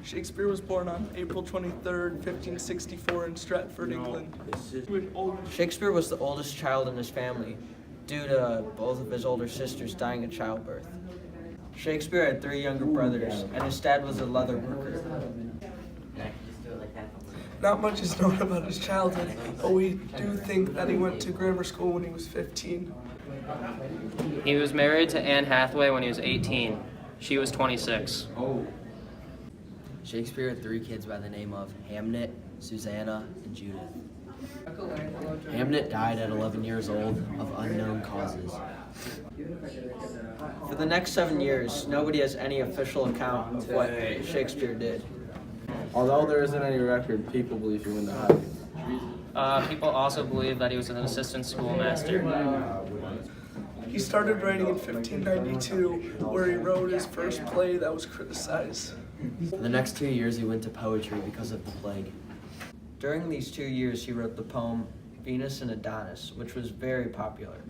Shakespeare was born on April 23rd, 1564 in Stratford, England. Shakespeare was the oldest child in his family, due to both of his older sisters dying in childbirth. Shakespeare had 3 younger brothers, and his dad was a leather worker. Not much is known about his childhood, but we do think that he went to grammar school when he was 15. He was married to Anne Hathaway when he was 18. She was 26. Shakespeare had 3 kids by the name of Hamnet, Susanna, and Judith. Hamnet died at 11 years old of unknown causes. For the next 7 years, nobody has any official account of what Shakespeare did. Although there isn't any record, people believe he went to hiding. People also believe that he was an assistant schoolmaster. He started writing in 1592, where he wrote his first play that was criticized. For the next 2 years, he went to poetry because of the plague. During these 2 years, he wrote the poem Venus and Adonis, which was very popular.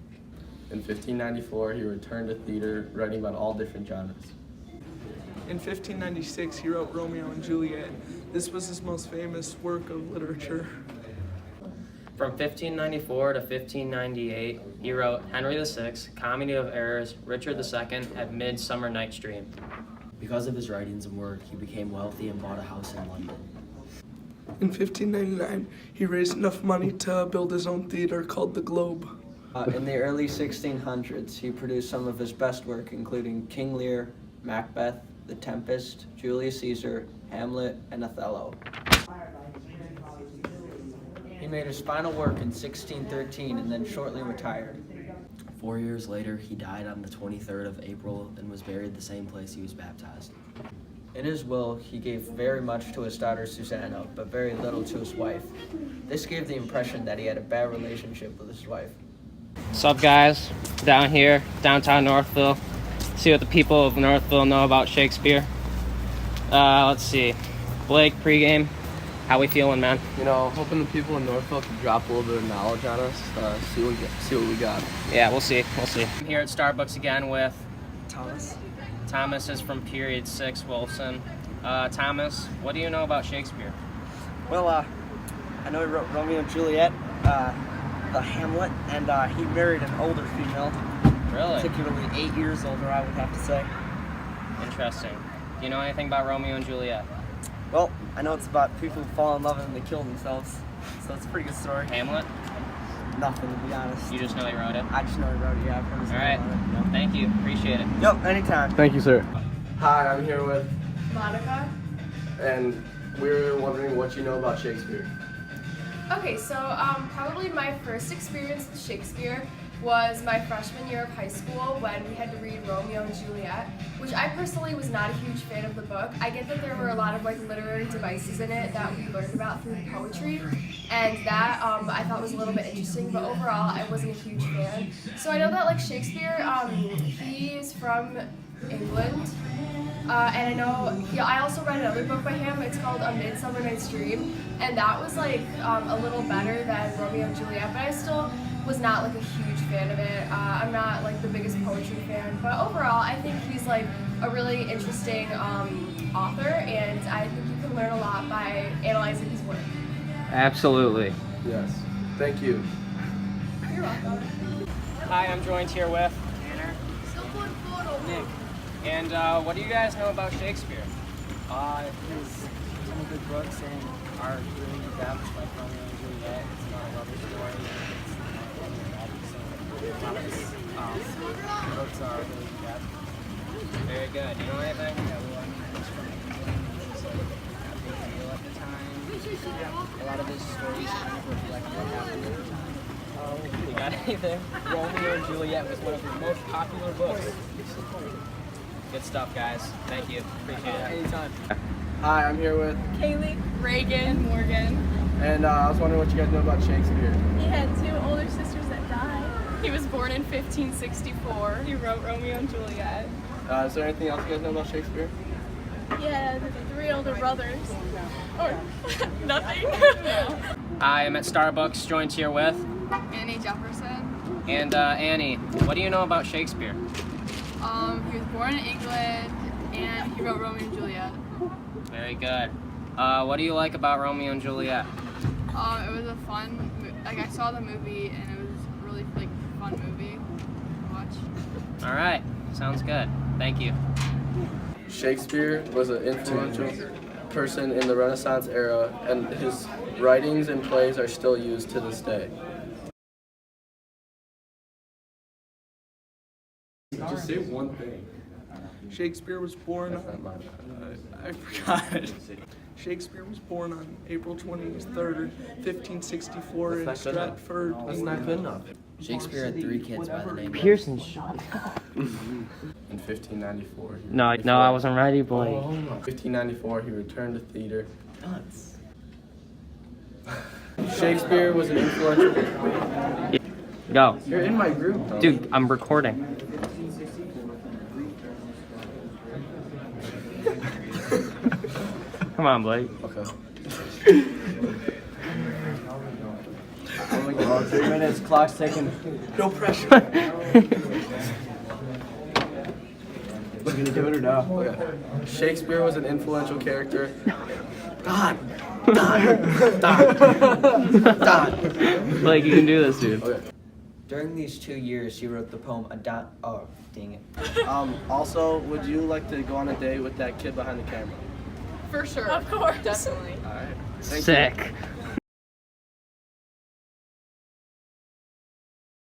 In 1594, he returned to theater, writing about all different genres. In 1596, he wrote Romeo and Juliet. This was his most famous work of literature. From 1594 to 1598, he wrote Henry VI, Comedy of Errors, Richard II, and Midsummer Night's Dream. Because of his writings and work, he became wealthy and bought a house in London. In 1599, he raised enough money to build his own theater called the Globe. In the early 1600s, he produced some of his best work, including King Lear, Macbeth, The Tempest, Julius Caesar, Hamlet, and Othello. He made his final work in 1613 and then shortly retired. 4 years later, he died on the 23rd of April and was buried the same place he was baptized. In his will, he gave very much to his daughter Susanna, but very little to his wife. This gave the impression that he had a bad relationship with his wife. What's up, guys? Down here, downtown Northville. See what the people of Northville know about Shakespeare. Let's see. Blake, pregame. How we feeling, man? You know, hoping the people in Northville can drop a little bit of knowledge on us, see what we got. Yeah, we'll see. I'm here at Starbucks again with Thomas. Thomas is from Period 6, Wilson. Thomas, what do you know about Shakespeare? Well, I know he wrote Romeo and Juliet, the Hamlet, and he married an older female. Really? Particularly 8 years older, I would have to say. Interesting. Do you know anything about Romeo and Juliet? Well, I know it's about people who fall in love and they kill themselves, so it's a pretty good story. Hamlet? Nothing, to be honest. You just know he wrote it? I just know he wrote it, yeah. I've heard his All name right. on it, you know. Thank you. Appreciate it. Yep, anytime. Thank you, sir. Hi, I'm here with, Monica. and we're wondering what you know about Shakespeare. Okay, so probably my first experience with Shakespeare was my freshman year of high school when we had to read Romeo and Juliet, which I personally was not a huge fan of the book. I get that there were a lot of like literary devices in it that we learned about through poetry, and that I thought was a little bit interesting, but overall I wasn't a huge fan. So I know that like Shakespeare, he's from England, and I know I also read another book by him. It's called A Midsummer Night's Dream, and that was like a little better than Romeo and Juliet, but I still was not like a huge fan of it. I'm not like the biggest poetry fan, but overall I think he's like a really interesting author, and I think you can learn a lot by analyzing his work. Absolutely. Yes. Thank you. You're welcome. Hi, I'm joined here with Nick. And what do you guys know about Shakespeare? His some good books and are really in depth, like Romeo and Juliet. It's not a love story. It's not a lot of his books are really in depth. Very good. You know anything? Yeah, well, I mean, it's from England. It was like a big deal at the time. Yeah. A lot of his stories kind of reflect what happened at the time. You got anything? Romeo and Juliet was one of his most popular books. Good stuff, guys. Thank you. Appreciate it. Anytime. Hi, I'm here with, Kaylee, Reagan, Morgan. and I was wondering what you guys know about Shakespeare. He had 2 older sisters that died. He was born in 1564. He wrote Romeo and Juliet. Is there anything else you guys know about Shakespeare? He had 3 older brothers. Or nothing. I am at Starbucks, joined here with Annie Jefferson. and Annie. What do you know about Shakespeare? He was born in England, and he wrote Romeo and Juliet. Very good. What do you like about Romeo and Juliet? It was a fun, like I saw the movie, and it was a really fun movie to watch. All right, sounds good. Thank you. Shakespeare was an influential person in the Renaissance era, and his writings and plays are still used to this day. Just say one thing. Shakespeare was born on, I forgot. Shakespeare was born on April 23rd, 1564 in Stratford. That's not good enough. Shakespeare had 3 kids by the name of Pearson, shut up. In 1594. No, I wasn't ready, Blake. 1594, he returned to theater. Shakespeare was an influential. Go. You're in my group, though. Dude, I'm recording. Come on, Blake. Okay. 3 minutes, clock's ticking. No pressure. You gonna do it or no? Okay. Shakespeare was an influential character. Blake, you can do this, dude. Okay. During these 2 years, he wrote the poem Oh, dang it. Also, would you like to go on a date with that kid behind the camera? For sure. Of course. Definitely. All right. Sick.